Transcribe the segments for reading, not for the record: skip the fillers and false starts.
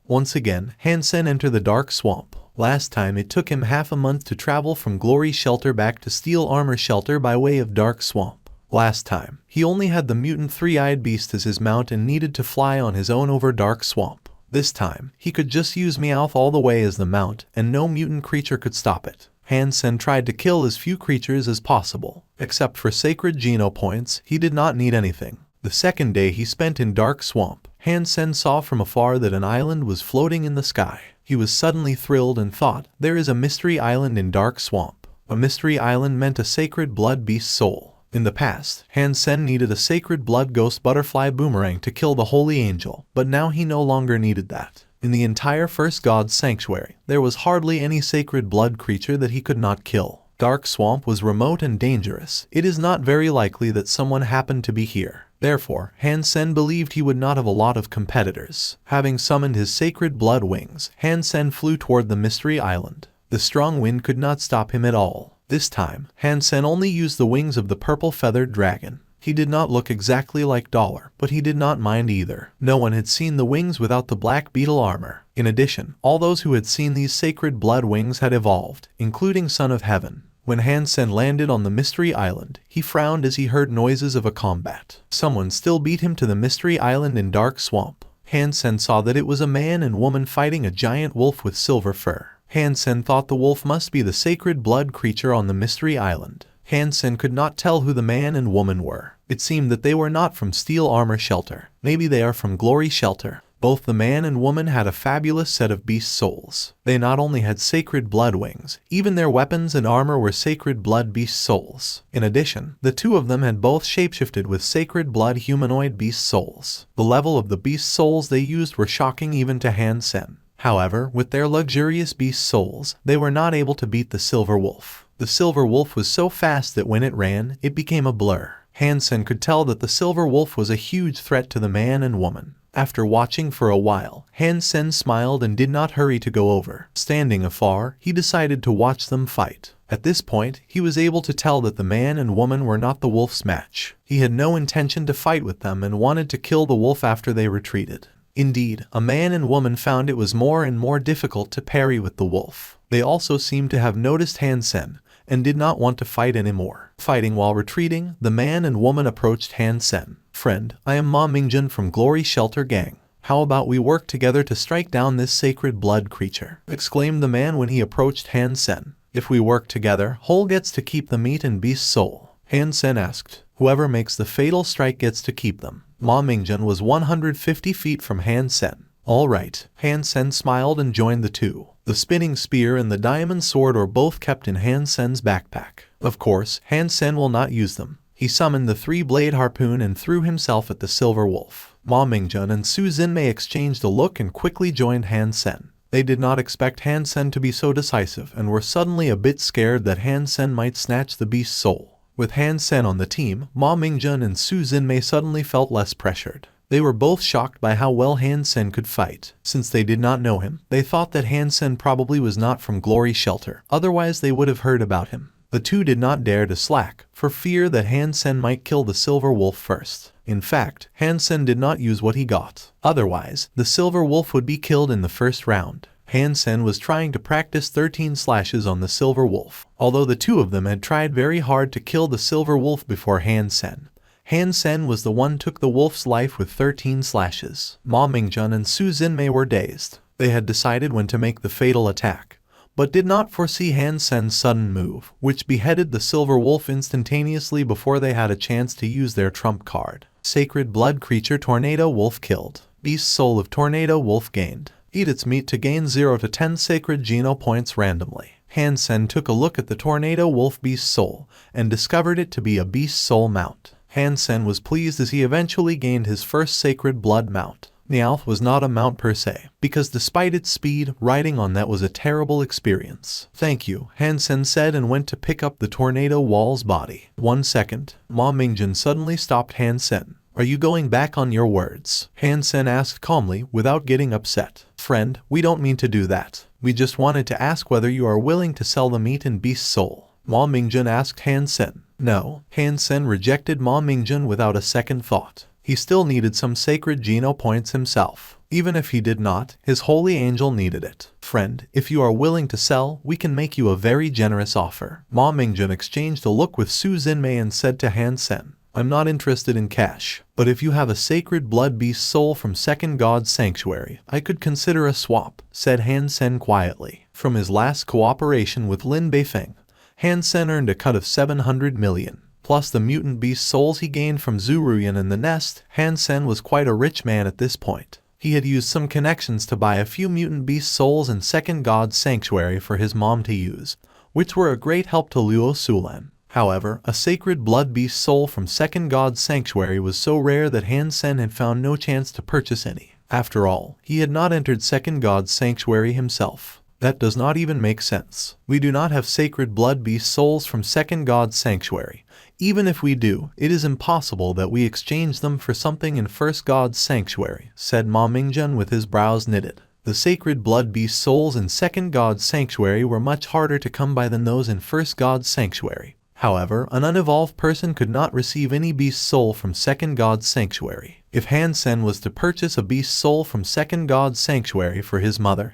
Once again, Han Sen entered the dark swamp. Last time it took him half a month to travel from Glory Shelter back to Steel Armor Shelter by way of Dark Swamp. Last time, he only had the mutant three-eyed beast as his mount and needed to fly on his own over Dark Swamp. This time, he could just use Meowth all the way as the mount, and no mutant creature could stop it. Han Sen tried to kill as few creatures as possible. Except for sacred Geno points, he did not need anything. The second day he spent in Dark Swamp, Han Sen saw from afar that an island was floating in the sky. He was suddenly thrilled and thought, there is a mystery island in Dark Swamp. A mystery island meant a sacred blood beast soul. In the past, Han Sen needed a sacred blood ghost butterfly boomerang to kill the holy angel, but now he no longer needed that. In the entire First God's Sanctuary, there was hardly any sacred blood creature that he could not kill. Dark Swamp was remote and dangerous. It is not very likely that someone happened to be here. Therefore, Han Sen believed he would not have a lot of competitors. Having summoned his sacred blood wings, Han Sen flew toward the mystery island. The strong wind could not stop him at all. This time, Han Sen only used the wings of the purple feathered dragon. He did not look exactly like Dollar, but he did not mind either. No one had seen the wings without the black beetle armor. In addition, all those who had seen these sacred blood wings had evolved, including Son of Heaven. When Han Sen landed on the mystery island, he frowned as he heard noises of a combat. Someone still beat him to the mystery island in Dark Swamp. Han Sen saw that it was a man and woman fighting a giant wolf with silver fur. Han Sen thought the wolf must be the sacred blood creature on the mystery island. Han Sen could not tell who the man and woman were. It seemed that they were not from Steel Armor Shelter. Maybe they are from Glory Shelter. Both the man and woman had a fabulous set of beast souls. They not only had sacred blood wings, even their weapons and armor were sacred blood beast souls. In addition, the two of them had both shapeshifted with sacred blood humanoid beast souls. The level of the beast souls they used were shocking even to Han Sen. However, with their luxurious beast souls, they were not able to beat the silver wolf. The silver wolf was so fast that when it ran, it became a blur. Han Sen could tell that the silver wolf was a huge threat to the man and woman. After watching for a while, Han Sen smiled and did not hurry to go over. Standing afar, he decided to watch them fight. At this point, he was able to tell that the man and woman were not the wolf's match. He had no intention to fight with them and wanted to kill the wolf after they retreated. Indeed, a man and woman found it was more and more difficult to parry with the wolf. They also seemed to have noticed Han Sen and did not want to fight anymore. Fighting while retreating, the man and woman approached Han Sen. "Friend, I am Ma Mingjun from Glory Shelter Gang. How about we work together to strike down this sacred blood creature?" exclaimed the man when he approached Han Sen. "If we work together, Hole gets to keep the meat and beast soul." Han Sen asked. "Whoever makes the fatal strike gets to keep them." Ma Mingjun was 150 feet from Han Sen. "All right." Han Sen smiled and joined the two. The spinning spear and the diamond sword were both kept in Han Sen's backpack. Of course, Han Sen will not use them. He summoned the three-blade harpoon and threw himself at the silver wolf. Ma Mingjun and Su Jinmei exchanged a look and quickly joined Han Sen. They did not expect Han Sen to be so decisive and were suddenly a bit scared that Han Sen might snatch the beast's soul. With Han Sen on the team, Ma Mingjun and Su Jinmei suddenly felt less pressured. They were both shocked by how well Han Sen could fight. Since they did not know him, they thought that Han Sen probably was not from Glory Shelter, otherwise they would have heard about him. The two did not dare to slack, for fear that Han Sen might kill the silver wolf first. In fact, Han Sen did not use what he got. Otherwise, the silver wolf would be killed in the first round. Han Sen was trying to practice 13 slashes on the silver wolf. Although the two of them had tried very hard to kill the silver wolf before Han Sen was the one who took the wolf's life with 13 slashes. Ma Mingjun and Su Jinmei were dazed. They had decided when to make the fatal attack, but did not foresee Han Sen's sudden move, which beheaded the silver wolf instantaneously before they had a chance to use their trump card. Sacred blood creature Tornado Wolf killed. Beast soul of Tornado Wolf gained. Eat its meat to gain 0 to 10 sacred Geno points randomly. Han Sen took a look at the Tornado Wolf beast soul and discovered it to be a beast soul mount. Han Sen was pleased as he eventually gained his first sacred blood mount. Meowth was not a mount per se, because despite its speed, riding on that was a terrible experience. "Thank you," Han Sen said and went to pick up the Tornado Wall's body. 1 second. Ma Mingjun suddenly stopped Han Sen. "Are you going back on your words?" Han Sen asked calmly, without getting upset. "Friend, we don't mean to do that. We just wanted to ask whether you are willing to sell the meat and beast soul." Ma Mingjun asked Han Sen. "No." Han Sen rejected Ma Mingjun without a second thought. He still needed some sacred Geno points himself. Even if he did not, his holy angel needed it. Friend, if you are willing to sell, we can make you a very generous offer. Ma Mingjun exchanged a look with Su Xinmei and said to Han Sen, I'm not interested in cash, but if you have a sacred blood beast soul from Second God's Sanctuary, I could consider a swap, said Han Sen quietly. From his last cooperation with Lin Beifeng, Han Sen earned a cut of 700 million. Plus the mutant beast souls he gained from Zhu Ruyan and the nest. Han Sen was quite a rich man at this point. He had used some connections to buy a few mutant beast souls and Second God's Sanctuary for his mom to use, which were a great help to Luo Sulan. However, a sacred blood beast soul from Second God's Sanctuary was so rare that Han Sen had found no chance to purchase any. After all, he had not entered Second God's Sanctuary himself. That does not even make sense. We do not have sacred blood beast souls from Second God's Sanctuary. Even if we do, it is impossible that we exchange them for something in First God's Sanctuary, said Ma Mingjun with his brows knitted. The sacred blood beast souls in Second God's Sanctuary were much harder to come by than those in First God's Sanctuary. However, an unevolved person could not receive any beast soul from Second God's Sanctuary. If Han Sen was to purchase a beast soul from Second God's Sanctuary for his mother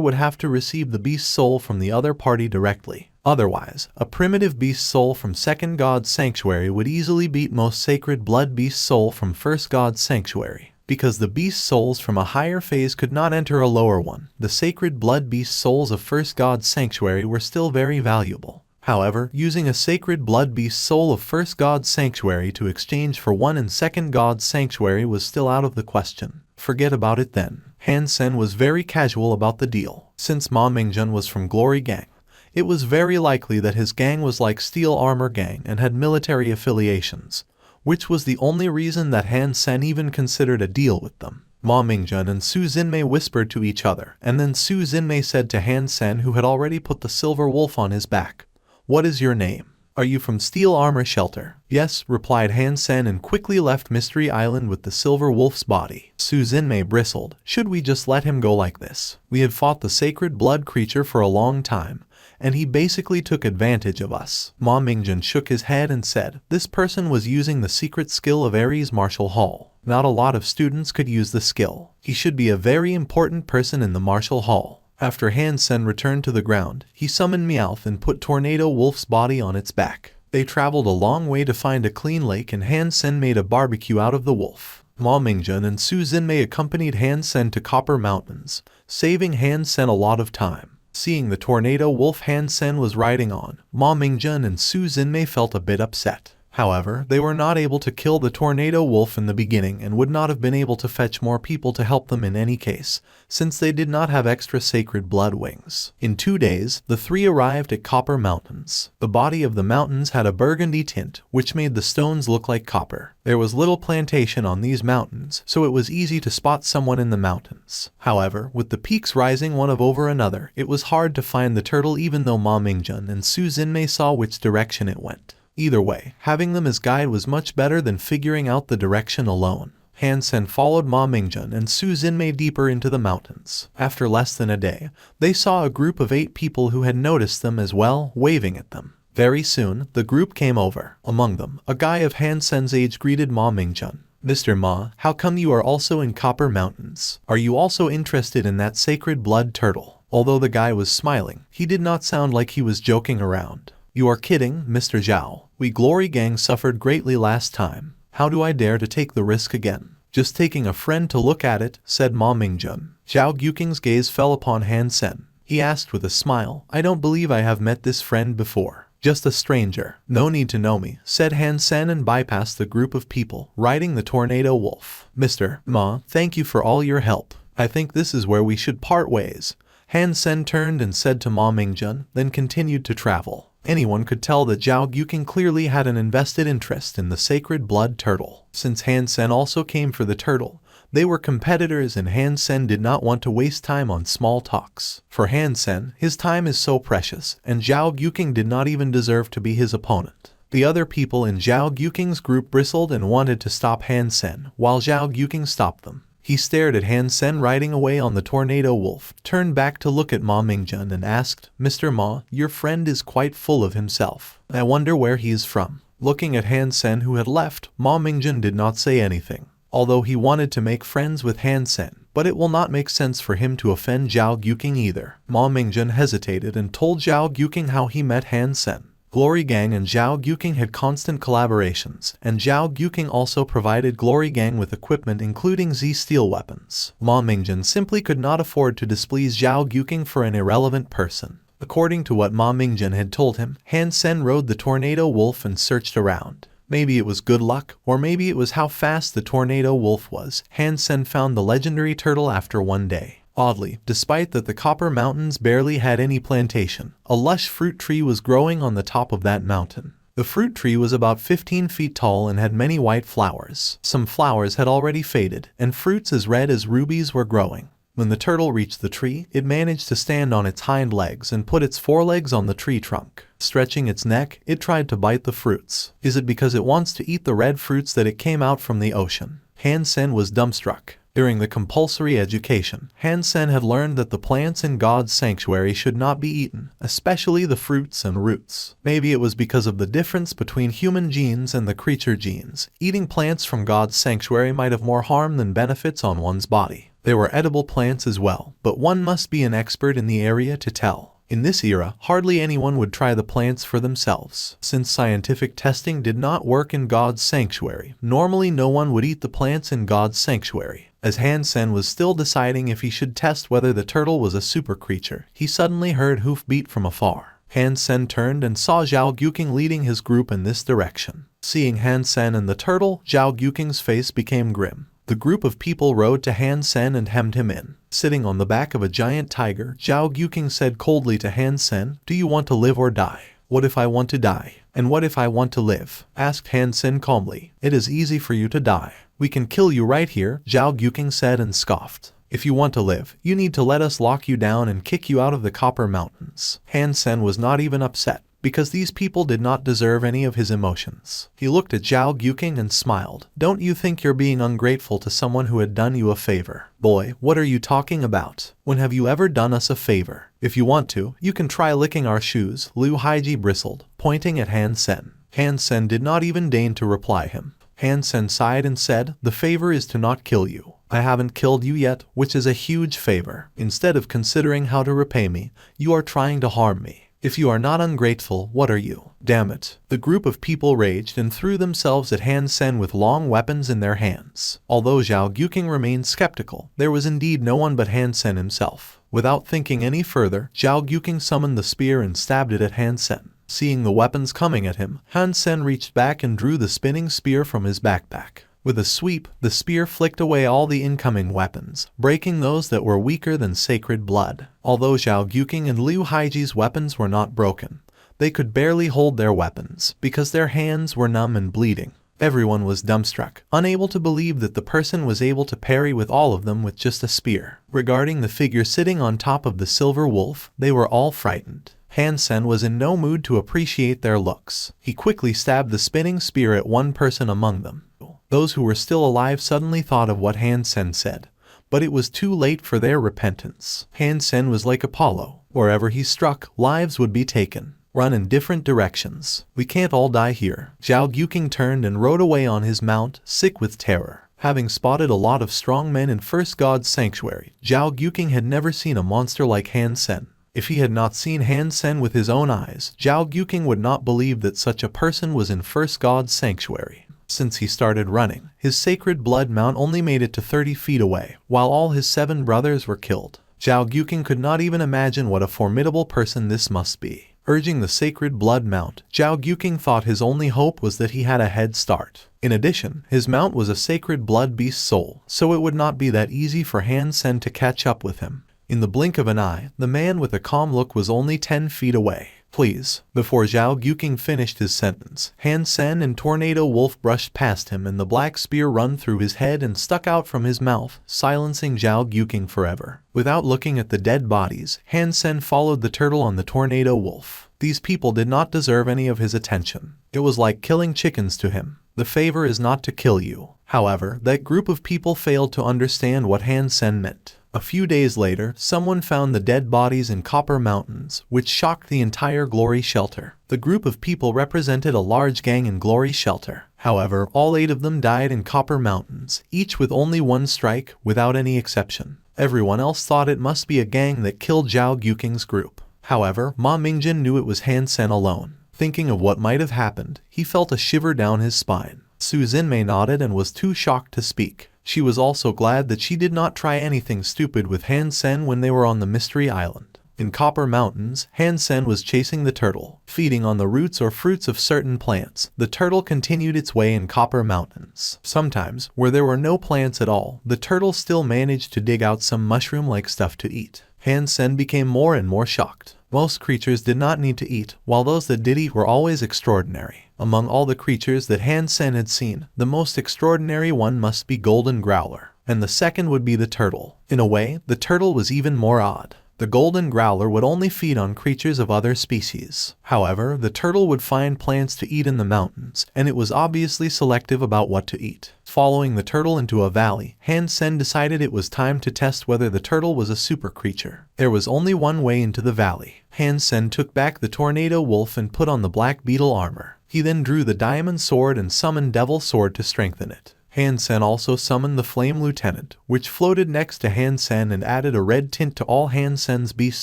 would have to receive the beast soul from the other party directly. Otherwise, a primitive beast soul from Second God's Sanctuary would easily beat most sacred blood beast soul from First God's Sanctuary. Because the beast souls from a higher phase could not enter a lower one, the sacred blood beast souls of First God's Sanctuary were still very valuable. However, using a sacred blood beast soul of First God's Sanctuary to exchange for one in Second God's Sanctuary was still out of the question. Forget about it then. Han Sen was very casual about the deal. Since Ma Mingjun was from Glory Gang, it was very likely that his gang was like Steel Armor Gang and had military affiliations, which was the only reason that Han Sen even considered a deal with them. Ma Mingjun and Su Xinmei whispered to each other, and then Su Xinmei said to Han Sen, who had already put the silver wolf on his back, What is your name? Are you from Steel Armor Shelter? Yes, replied Han Sen and quickly left Mystery Island with the silver wolf's body. Su Xinmei bristled. Should we just let him go like this? We had fought the sacred blood creature for a long time, and he basically took advantage of us. Ma Mingjun shook his head and said, This person was using the secret skill of Ares Martial Hall. Not a lot of students could use the skill. He should be a very important person in the Martial Hall. After Han Sen returned to the ground, he summoned Meowth and put Tornado Wolf's body on its back. They traveled a long way to find a clean lake and Han Sen made a barbecue out of the wolf. Ma Mingjun and Su Xinmei accompanied Han Sen to Copper Mountains, saving Han Sen a lot of time. Seeing the tornado wolf Han Sen was riding on, Ma Mingjun and Su Xinmei felt a bit upset. However, they were not able to kill the tornado wolf in the beginning and would not have been able to fetch more people to help them in any case, since they did not have extra sacred blood wings. In 2 days, the three arrived at Copper Mountains. The body of the mountains had a burgundy tint, which made the stones look like copper. There was little plantation on these mountains, so it was easy to spot someone in the mountains. However, with the peaks rising one over another, it was hard to find the turtle even though Ma Mingjun and Su Xinmei saw which direction it went. Either way, having them as guide was much better than figuring out the direction alone. Han Sen followed Ma Mingjun and Su Xinmei deeper into the mountains. After less than a day, they saw a group of 8 people who had noticed them as well, waving at them. Very soon, the group came over. Among them, a guy of Han Sen's age greeted Ma Mingjun. Mr. Ma, how come you are also in Copper Mountains? Are you also interested in that sacred blood turtle? Although the guy was smiling, he did not sound like he was joking around. You are kidding, Mr. Zhao. We Glory Gang suffered greatly last time. How do I dare to take the risk again? Just taking a friend to look at it, said Ma Mingjun. Zhao Gyuking's gaze fell upon Han Sen. He asked with a smile, I don't believe I have met this friend before. Just a stranger. No need to know me, said Han Sen and bypassed the group of people, riding the tornado wolf. Mr. Ma, thank you for all your help. I think this is where we should part ways. Han Sen turned and said to Ma Mingjun, then continued to travel. Anyone could tell that Zhao Gyuking clearly had an invested interest in the sacred blood turtle. Since Han Sen also came for the turtle, they were competitors and Han Sen did not want to waste time on small talks. For Han Sen, his time is so precious, and Zhao Gyuking did not even deserve to be his opponent. The other people in Zhao Gyuking's group bristled and wanted to stop Han Sen, while Zhao Gyuking stopped them. He stared at Han Sen riding away on the tornado wolf, turned back to look at Ma Mingjun and asked, Mr. Ma, your friend is quite full of himself. I wonder where he is from. Looking at Han Sen who had left, Ma Mingjun did not say anything. Although he wanted to make friends with Han Sen, but it will not make sense for him to offend Zhao Gyuking either. Ma Mingjun hesitated and told Zhao Gyuking how he met Han Sen. Glory Gang and Zhao Gyuking had constant collaborations, and Zhao Gyuking also provided Glory Gang with equipment including Z-steel weapons. Ma Mingjun simply could not afford to displease Zhao Gyuking for an irrelevant person. According to what Ma Mingjun had told him, Han Sen rode the tornado wolf and searched around. Maybe it was good luck, or maybe it was how fast the tornado wolf was. Han Sen found the legendary turtle after one day. Oddly, despite that the Copper Mountains barely had any plantation, a lush fruit tree was growing on the top of that mountain. The fruit tree was about 15 feet tall and had many white flowers. Some flowers had already faded, and fruits as red as rubies were growing. When the turtle reached the tree, it managed to stand on its hind legs and put its forelegs on the tree trunk. Stretching its neck, it tried to bite the fruits. Is it because it wants to eat the red fruits that it came out from the ocean? Han Sen was dumbstruck. During the compulsory education, Han Sen had learned that the plants in God's sanctuary should not be eaten, especially the fruits and roots. Maybe it was because of the difference between human genes and the creature genes. Eating plants from God's sanctuary might have more harm than benefits on one's body. There were edible plants as well, but one must be an expert in the area to tell. In this era, hardly anyone would try the plants for themselves. Since scientific testing did not work in God's sanctuary, normally no one would eat the plants in God's sanctuary. As Han Sen was still deciding if he should test whether the turtle was a super creature, he suddenly heard hoofbeat from afar. Han Sen turned and saw Zhao Gyuking leading his group in this direction. Seeing Han Sen and the turtle, Zhao Gyuking's face became grim. The group of people rode to Han Sen and hemmed him in. Sitting on the back of a giant tiger, Zhao Gyuking said coldly to Han Sen, "Do you want to live or die?" "What if I want to die? And what if I want to live?" asked Han Sen calmly. "It is easy for you to die. We can kill you right here," Zhao Gyuking said and scoffed. "If you want to live, you need to let us lock you down and kick you out of the Copper Mountains." Han Sen was not even upset, because these people did not deserve any of his emotions. He looked at Zhao Gyuking and smiled. "Don't you think you're being ungrateful to someone who had done you a favor?" "Boy, what are you talking about? When have you ever done us a favor? If you want to, you can try licking our shoes," Liu Haiji bristled, pointing at Han Sen. Han Sen did not even deign to reply him. Han Sen sighed and said, "The favor is to not kill you. I haven't killed you yet, which is a huge favor. Instead of considering how to repay me, you are trying to harm me. If you are not ungrateful, what are you?" "Damn it." The group of people raged and threw themselves at Han Sen with long weapons in their hands. Although Zhao Gyuking remained skeptical, there was indeed no one but Han Sen himself. Without thinking any further, Zhao Gyuking summoned the spear and stabbed it at Han Sen. Seeing the weapons coming at him, Han Sen reached back and drew the spinning spear from his backpack. With a sweep, the spear flicked away all the incoming weapons, breaking those that were weaker than sacred blood. Although Zhao Gyuking and Liu Haiji's weapons were not broken, they could barely hold their weapons, because their hands were numb and bleeding. Everyone was dumbstruck, unable to believe that the person was able to parry with all of them with just a spear. Regarding the figure sitting on top of the silver wolf, they were all frightened. Han Sen was in no mood to appreciate their looks. He quickly stabbed the spinning spear at one person among them. Those who were still alive suddenly thought of what Han Sen said, but it was too late for their repentance. Han Sen was like Apollo. Wherever he struck, lives would be taken. Run in different directions. We can't all die here. Zhao Gyuking turned and rode away on his mount, sick with terror. Having spotted a lot of strong men in First God's sanctuary, Zhao Gyuking had never seen a monster like Han Sen. If he had not seen Han Sen with his own eyes, Zhao Gyuking would not believe that such a person was in First God's sanctuary. Since he started running, his sacred blood mount only made it to 30 feet away, while all his 7 brothers were killed. Zhao Gyuking could not even imagine what a formidable person this must be. Urging the sacred blood mount, Zhao Gyuking thought his only hope was that he had a head start. In addition, his mount was a sacred blood beast soul, so it would not be that easy for Han Sen to catch up with him. In the blink of an eye, the man with a calm look was only 10 feet away. "Please." Before Zhao Gyuking finished his sentence, Han Sen and Tornado Wolf brushed past him and the black spear run through his head and stuck out from his mouth, silencing Zhao Gyuking forever. Without looking at the dead bodies, Han Sen followed the turtle on the Tornado Wolf. These people did not deserve any of his attention. It was like killing chickens to him. The favor is not to kill you. However, that group of people failed to understand what Han Sen meant. A few days later, someone found the dead bodies in Copper Mountains, which shocked the entire Glory Shelter. The group of people represented a large gang in Glory Shelter. However, all 8 of them died in Copper Mountains, each with only one strike, without any exception. Everyone else thought it must be a gang that killed Zhao Gyuking's group. However, Ma Mingjin knew it was Han Sen alone. Thinking of what might have happened, he felt a shiver down his spine. Su Xinmei nodded and was too shocked to speak. She was also glad that she did not try anything stupid with Han Sen when they were on the Mystery Island. In Copper Mountains, Han Sen was chasing the turtle. Feeding on the roots or fruits of certain plants, the turtle continued its way in Copper Mountains. Sometimes, where there were no plants at all, the turtle still managed to dig out some mushroom-like stuff to eat. Han Sen became more and more shocked. Most creatures did not need to eat, while those that did eat were always extraordinary. Among all the creatures that Han Sen had seen, the most extraordinary one must be Golden Growler, and the second would be the turtle. In a way, the turtle was even more odd. The Golden Growler would only feed on creatures of other species. However, the turtle would find plants to eat in the mountains, and it was obviously selective about what to eat. Following the turtle into a valley, Han Sen decided it was time to test whether the turtle was a super creature. There was only one way into the valley. Han Sen took back the Tornado Wolf and put on the Black Beetle armor. He then drew the Diamond Sword and summoned Devil Sword to strengthen it. Han Sen also summoned the Flame Lieutenant, which floated next to Han Sen and added a red tint to all Han Sen's beast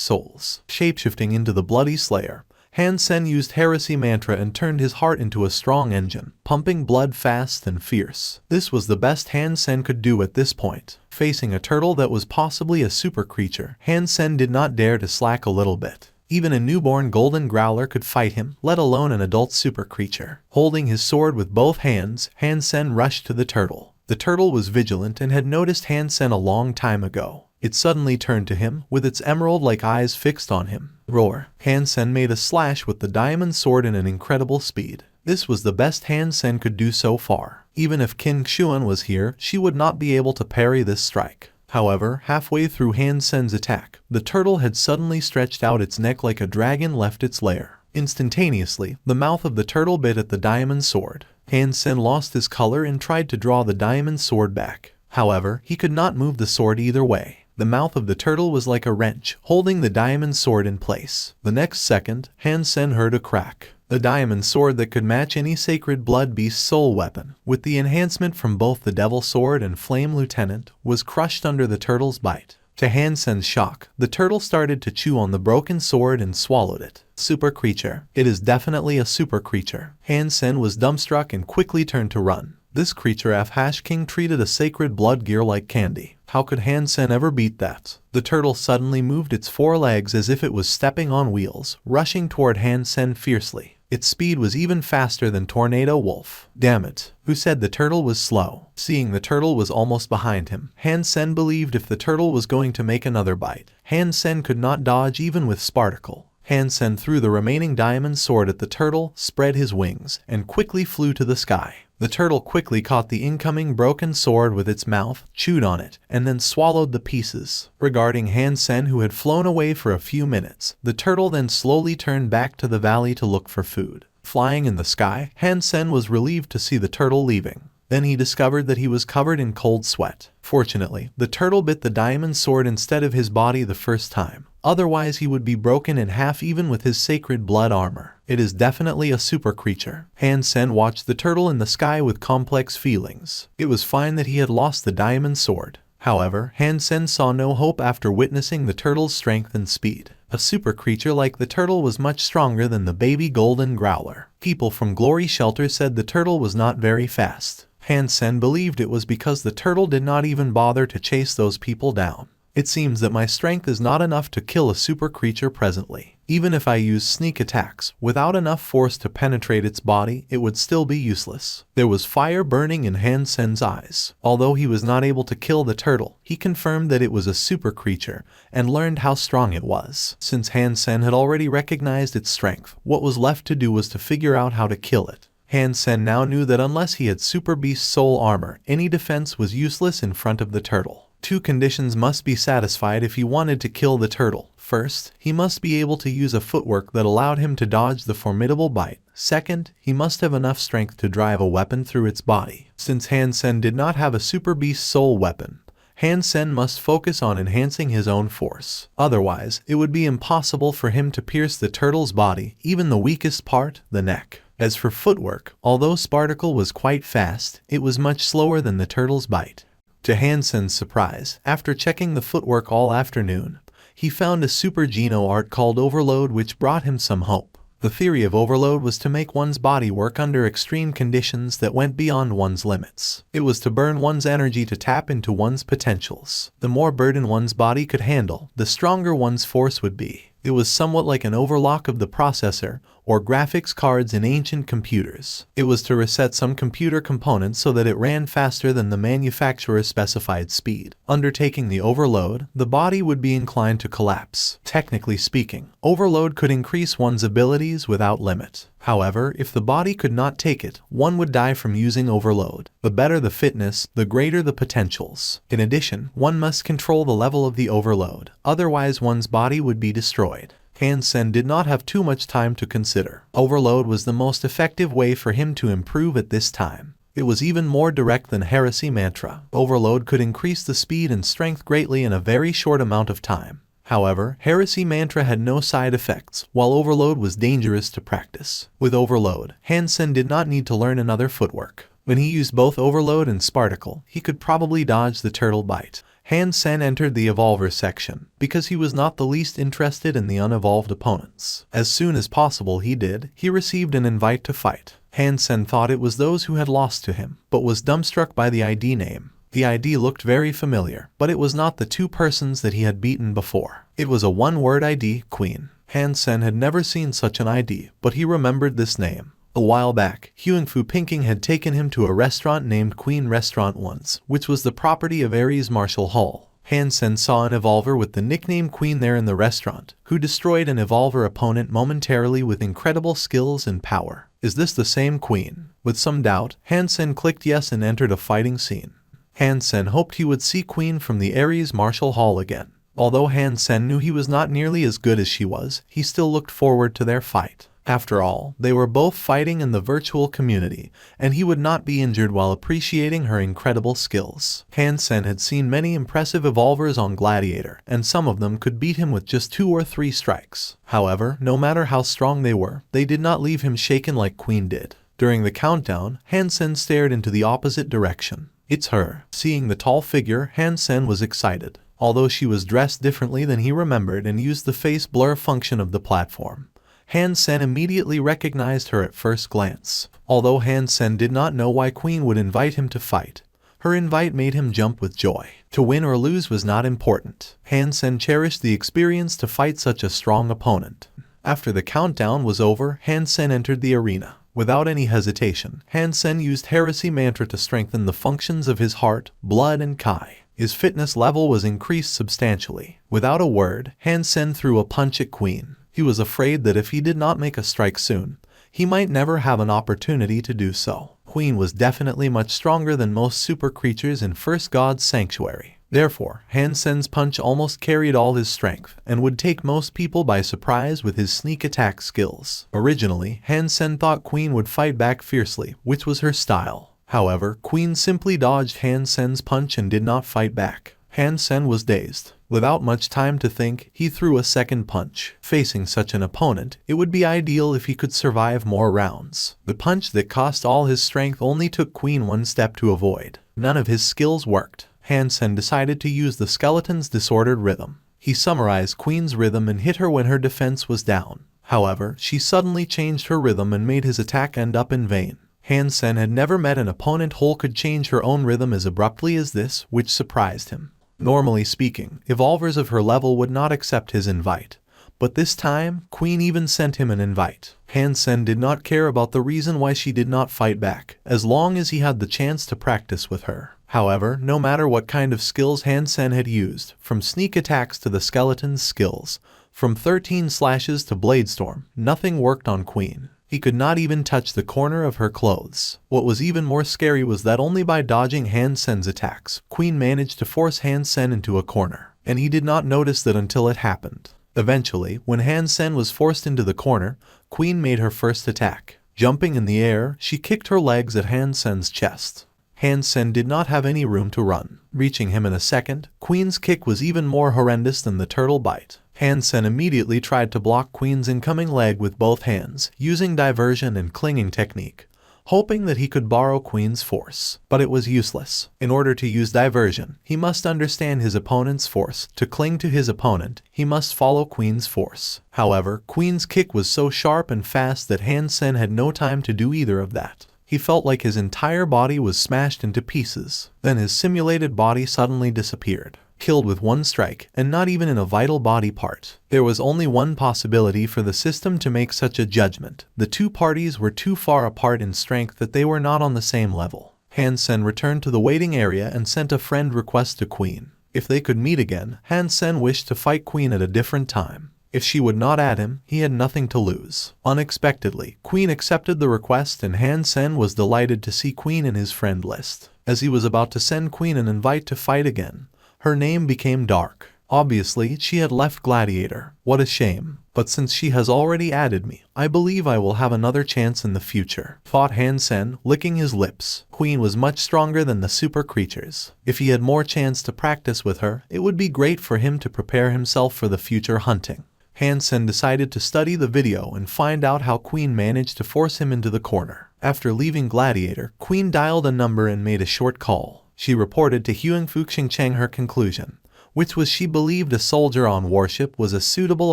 souls. Shapeshifting into the Bloody Slayer, Han Sen used Heresy Mantra and turned his heart into a strong engine, pumping blood fast and fierce. This was the best Han Sen could do at this point. Facing a turtle that was possibly a super creature, Han Sen did not dare to slack a little bit. Even a newborn Golden Growler could fight him, let alone an adult super creature. Holding his sword with both hands, Han Sen rushed to the turtle. The turtle was vigilant and had noticed Han Sen a long time ago. It suddenly turned to him, with its emerald-like eyes fixed on him. Roar! Han Sen made a slash with the diamond sword in an incredible speed. This was the best Han Sen could do so far. Even if Qin Xuan was here, she would not be able to parry this strike. However, halfway through Han Sen's attack, the turtle had suddenly stretched out its neck like a dragon left its lair. Instantaneously, the mouth of the turtle bit at the diamond sword. Han Sen lost his color and tried to draw the diamond sword back. However, he could not move the sword either way. The mouth of the turtle was like a wrench, holding the diamond sword in place. The next second, Han Sen heard a crack. The diamond sword that could match any sacred blood beast soul weapon, with the enhancement from both the Devil Sword and Flame Lieutenant, was crushed under the turtle's bite. To Han Sen's shock, the turtle started to chew on the broken sword and swallowed it. Super creature. It is definitely a super creature. Han Sen was dumbstruck and quickly turned to run. This creature King treated a sacred blood gear like candy. How could Han Sen ever beat that? The turtle suddenly moved its 4 legs as if it was stepping on wheels, rushing toward Han Sen fiercely. Its speed was even faster than Tornado Wolf. Damn it. Who said the turtle was slow? Seeing the turtle was almost behind him, Han Sen believed if the turtle was going to make another bite, Han Sen could not dodge even with Sparticle. Han Sen threw the remaining diamond sword at the turtle, spread his wings, and quickly flew to the sky. The turtle quickly caught the incoming broken sword with its mouth, chewed on it, and then swallowed the pieces. Regarding Han Sen, who had flown away for a few minutes, the turtle then slowly turned back to the valley to look for food. Flying in the sky, Han Sen was relieved to see the turtle leaving. Then he discovered that he was covered in cold sweat. Fortunately, the turtle bit the diamond sword instead of his body the first time. Otherwise he would be broken in half even with his sacred blood armor. It is definitely a super creature. Han Sen watched the turtle in the sky with complex feelings. It was fine that he had lost the diamond sword. However, Han Sen saw no hope after witnessing the turtle's strength and speed. A super creature like the turtle was much stronger than the baby Golden Growler. People from Glory Shelter said the turtle was not very fast. Han Sen believed it was because the turtle did not even bother to chase those people down. It seems that my strength is not enough to kill a super creature presently. Even if I use sneak attacks, without enough force to penetrate its body, it would still be useless. There was fire burning in Han Sen's eyes. Although he was not able to kill the turtle, he confirmed that it was a super creature, and learned how strong it was. Since Han Sen had already recognized its strength, what was left to do was to figure out how to kill it. Han Sen now knew that unless he had Super Beast Soul Armor, any defense was useless in front of the turtle. Two conditions must be satisfied if he wanted to kill the turtle. First, he must be able to use a footwork that allowed him to dodge the formidable bite. Second, he must have enough strength to drive a weapon through its body. Since Hansen did not have a super beast soul weapon, Hansen must focus on enhancing his own force. Otherwise, it would be impossible for him to pierce the turtle's body, even the weakest part, the neck. As for footwork, although Spartacle was quite fast, it was much slower than the turtle's bite. To Hansen's surprise, after checking the footwork all afternoon, he found a super Geno art called Overload, which brought him some hope. The theory of overload was to make one's body work under extreme conditions that went beyond one's limits. It was to burn one's energy to tap into one's potentials. The more burden one's body could handle, the stronger one's force would be. It was somewhat like an overclock of the processor or graphics cards in ancient computers. It was to reset some computer components so that it ran faster than the manufacturer's specified speed. Undertaking the overload, the body would be inclined to collapse. Technically speaking, overload could increase one's abilities without limit. However, if the body could not take it, one would die from using overload. The better the fitness, the greater the potentials. In addition, one must control the level of the overload, otherwise one's body would be destroyed. Hansen did not have too much time to consider. Overload was the most effective way for him to improve at this time. It was even more direct than Heresy Mantra. Overload could increase the speed and strength greatly in a very short amount of time. However, Heresy Mantra had no side effects, while Overload was dangerous to practice. With Overload, Hansen did not need to learn another footwork. When he used both Overload and Spartacle, he could probably dodge the turtle bite. Hansen entered the Evolver section, because he was not the least interested in the unevolved opponents. As soon as possible he received an invite to fight. Hansen thought it was those who had lost to him, but was dumbstruck by the ID name. The ID looked very familiar, but it was not the two persons that he had beaten before. It was a one-word ID, Queen. Hansen had never seen such an ID, but he remembered this name. A while back, Fu Pinking had taken him to a restaurant named Queen Restaurant once, which was the property of Ares Marshall Hall. Hansen saw an Evolver with the nickname Queen there in the restaurant, who destroyed an Evolver opponent momentarily with incredible skills and power. Is this the same Queen? With some doubt, Hansen clicked yes and entered a fighting scene. Hansen hoped he would see Queen from the Ares Marshall Hall again. Although Hansen knew he was not nearly as good as she was, he still looked forward to their fight. After all, they were both fighting in the virtual community, and he would not be injured while appreciating her incredible skills. Hansen had seen many impressive Evolvers on Gladiator, and some of them could beat him with just 2 or 3 strikes. However, no matter how strong they were, they did not leave him shaken like Queen did. During the countdown, Hansen stared into the opposite direction. It's her. Seeing the tall figure, Hansen was excited. Although she was dressed differently than he remembered and used the face blur function of the platform, Hansen immediately recognized her at first glance. Although Hansen did not know why Queen would invite him to fight, her invite made him jump with joy. To win or lose was not important. Hansen cherished the experience to fight such a strong opponent. After the countdown was over, Hansen entered the arena. Without any hesitation, Hansen used Heresy Mantra to strengthen the functions of his heart, blood, and Kai. His fitness level was increased substantially. Without a word, Hansen threw a punch at Queen. He was afraid that if he did not make a strike soon, he might never have an opportunity to do so. Queen was definitely much stronger than most super creatures in First God's Sanctuary. Therefore, Hansen's punch almost carried all his strength, and would take most people by surprise with his sneak attack skills. Originally, Hansen thought Queen would fight back fiercely, which was her style. However, Queen simply dodged Hansen's punch and did not fight back. Hansen was dazed. Without much time to think, he threw a second punch. Facing such an opponent, it would be ideal if he could survive more rounds. The punch that cost all his strength only took Queen one step to avoid. None of his skills worked. Hansen decided to use the skeleton's disordered rhythm. He summarized Queen's rhythm and hit her when her defense was down. However, she suddenly changed her rhythm and made his attack end up in vain. Hansen had never met an opponent who could change her own rhythm as abruptly as this, which surprised him. Normally speaking, Evolvers of her level would not accept his invite. But this time, Queen even sent him an invite. Hansen did not care about the reason why she did not fight back, as long as he had the chance to practice with her. However, no matter what kind of skills Hansen had used, from sneak attacks to the skeleton's skills, from 13 slashes to Bladestorm, nothing worked on Queen. He could not even touch the corner of her clothes. What was even more scary was that only by dodging Han Sen's attacks, Queen managed to force Han Sen into a corner, and he did not notice that until it happened. Eventually, when Han Sen was forced into the corner, Queen made her first attack. Jumping in the air, she kicked her legs at Han Sen's chest. Han Sen did not have any room to run. Reaching him in a second, Queen's kick was even more horrendous than the turtle bite. Han Sen immediately tried to block Queen's incoming leg with both hands, using diversion and clinging technique, hoping that he could borrow Queen's force. But it was useless. In order to use diversion, he must understand his opponent's force. To cling to his opponent, he must follow Queen's force. However, Queen's kick was so sharp and fast that Han Sen had no time to do either of that. He felt like his entire body was smashed into pieces. Then his simulated body suddenly disappeared, killed with one strike, and not even in a vital body part. There was only one possibility for the system to make such a judgment. The two parties were too far apart in strength that they were not on the same level. Han Sen returned to the waiting area and sent a friend request to Queen. If they could meet again, Han Sen wished to fight Queen at a different time. If she would not add him, he had nothing to lose. Unexpectedly, Queen accepted the request and Han Sen was delighted to see Queen in his friend list. As he was about to send Queen an invite to fight again, her name became dark. Obviously, she had left Gladiator. What a shame. But since she has already added me, I believe I will have another chance in the future, thought Han Sen, licking his lips. Queen was much stronger than the super creatures. If he had more chance to practice with her, it would be great for him to prepare himself for the future hunting. Han Sen decided to study the video and find out how Queen managed to force him into the corner. After leaving Gladiator, Queen dialed a number and made a short call. She reported to Huang Fuxingcheng her conclusion, which was she believed a soldier on warship was a suitable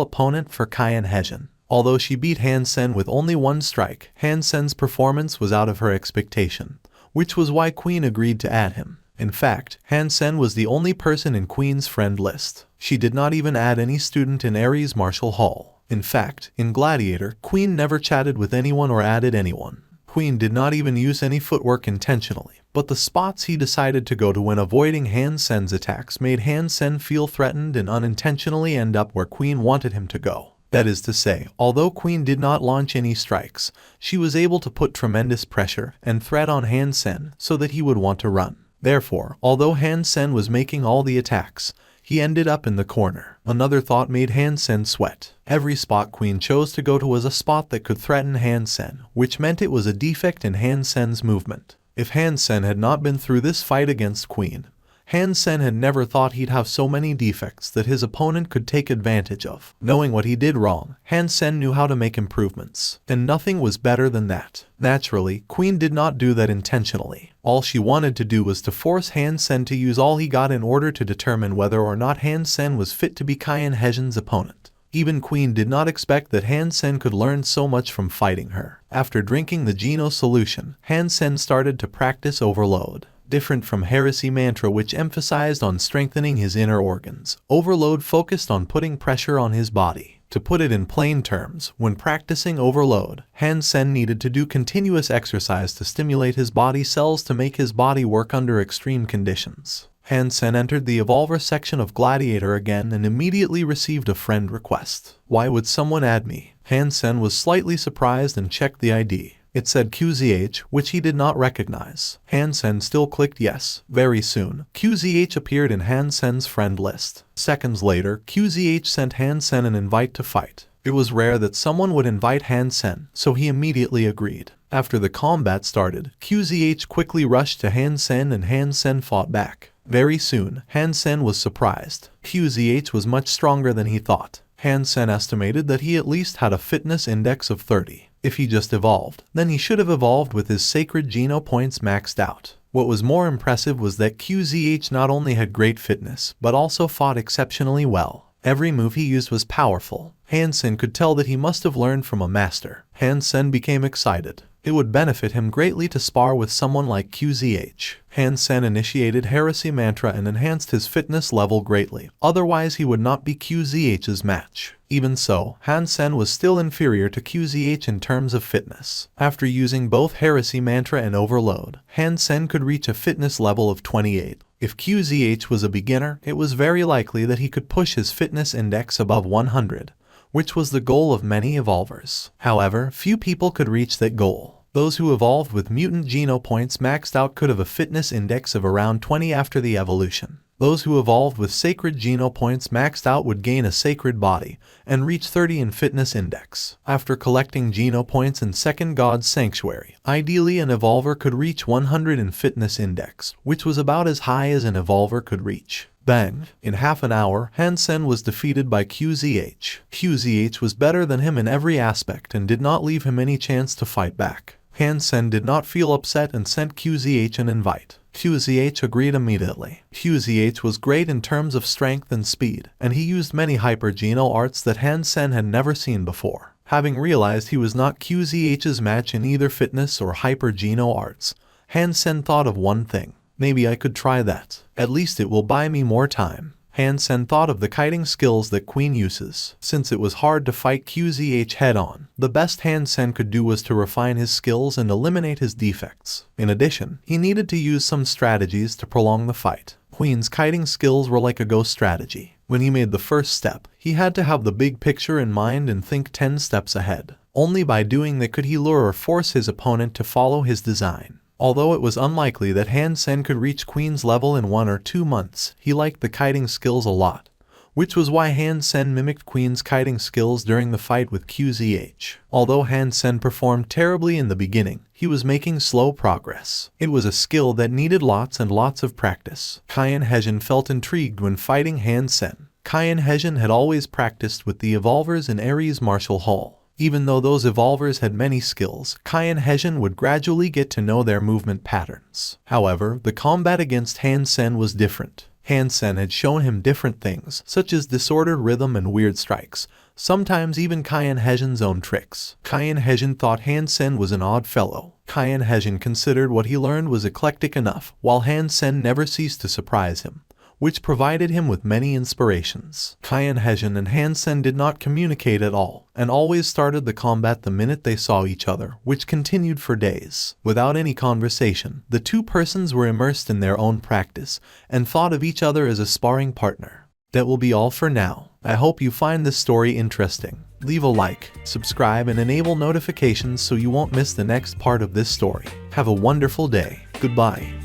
opponent for Cayenne Hezhen. Although she beat Han Sen with only one strike, Han Sen's performance was out of her expectation, which was why Queen agreed to add him. In fact, Han Sen was the only person in Queen's friend list. She did not even add any student in Ares Martial Hall. In fact, in Gladiator, Queen never chatted with anyone or added anyone. Queen did not even use any footwork intentionally, but the spots he decided to go to when avoiding Han Sen's attacks made Han Sen feel threatened and unintentionally end up where Queen wanted him to go. That is to say, although Queen did not launch any strikes, she was able to put tremendous pressure and threat on Han Sen so that he would want to run. Therefore, although Han Sen was making all the attacks, he ended up in the corner. Another thought made Han Sen sweat. Every spot Queen chose to go to was a spot that could threaten Han Sen, which meant it was a defect in Han Sen's movement. If Han Sen had not been through this fight against Queen, Han Sen had never thought he'd have so many defects that his opponent could take advantage of. Knowing what he did wrong, Han Sen knew how to make improvements, and nothing was better than that. Naturally, Queen did not do that intentionally. All she wanted to do was to force Han Sen to use all he got in order to determine whether or not Han Sen was fit to be Cayenne Hezhen's opponent. Even Queen did not expect that Han Sen could learn so much from fighting her. After drinking the Geno solution, Han Sen started to practice Overload. Different from Heresy Mantra, which emphasized on strengthening his inner organs, Overload focused on putting pressure on his body. To put it in plain terms, when practicing Overload, Han Sen needed to do continuous exercise to stimulate his body cells to make his body work under extreme conditions. Han Sen entered the Evolver section of Gladiator again and immediately received a friend request. Why would someone add me? Han Sen was slightly surprised and checked the ID. It said QZH, which he did not recognize. Han Sen still clicked yes. Very soon, QZH appeared in Han Sen's friend list. Seconds later, QZH sent Han Sen an invite to fight. It was rare that someone would invite Han Sen, so he immediately agreed. After the combat started, QZH quickly rushed to Han Sen and Han Sen fought back. Very soon, Han Sen was surprised. QZH was much stronger than he thought. Han Sen estimated that he at least had a fitness index of 30. If he just evolved, then he should have evolved with his sacred Geno points maxed out. What was more impressive was that QZH not only had great fitness, but also fought exceptionally well. Every move he used was powerful. Han Sen could tell that he must have learned from a master. Han Sen became excited. It would benefit him greatly to spar with someone like QZH. Han Sen initiated Heresy Mantra and enhanced his fitness level greatly, otherwise he would not be QZH's match. Even so, Han Sen was still inferior to QZH in terms of fitness. After using both Heresy Mantra and Overload, Han Sen could reach a fitness level of 28. If QZH was a beginner, it was very likely that he could push his fitness index above 100, which was the goal of many evolvers. However, few people could reach that goal. Those who evolved with mutant geno points maxed out could have a fitness index of around 20 after the evolution. Those who evolved with sacred geno points maxed out would gain a sacred body and reach 30 in fitness index. After collecting geno points in second god's sanctuary, ideally an evolver could reach 100 in fitness index, which was about as high as an evolver could reach. Bang! In half an hour, Hansen was defeated by QZH. QZH was better than him in every aspect and did not leave him any chance to fight back. Hansen did not feel upset and sent QZH an invite. QZH agreed immediately. QZH was great in terms of strength and speed, and he used many hyper-geno arts that Hansen had never seen before. Having realized he was not QZH's match in either fitness or hyper-geno arts, Hansen thought of one thing. Maybe I could try that. At least it will buy me more time. Hansen thought of the kiting skills that Queen uses. Since it was hard to fight QZH head-on, the best Hansen could do was to refine his skills and eliminate his defects. In addition, he needed to use some strategies to prolong the fight. Queen's kiting skills were like a ghost strategy. When he made the first step, he had to have the big picture in mind and think 10 steps ahead. Only by doing that could he lure or force his opponent to follow his design. Although it was unlikely that Hansen could reach Queen's level in 1 or 2 months, he liked the kiting skills a lot, which was why Hansen mimicked Queen's kiting skills during the fight with QZH. Although Hansen performed terribly in the beginning, he was making slow progress. It was a skill that needed lots and lots of practice. Kian Hejin felt intrigued when fighting Hansen. Kian Hejin had always practiced with the evolvers in Ares Martial Hall. Even though those evolvers had many skills, Kian Hejin would gradually get to know their movement patterns. However, the combat against Hansen was different. Hansen had shown him different things, such as disordered rhythm and weird strikes, sometimes even Kian Hejin's own tricks. Kian Hejin thought Hansen was an odd fellow. Kian Hejin considered what he learned was eclectic enough, while Hansen never ceased to surprise him, which provided him with many inspirations. Kian Hejin and Hansen did not communicate at all, and always started the combat the minute they saw each other, which continued for days. Without any conversation, the two persons were immersed in their own practice, and thought of each other as a sparring partner. That will be all for now. I hope you find this story interesting. Leave a like, subscribe, and enable notifications so you won't miss the next part of this story. Have a wonderful day. Goodbye.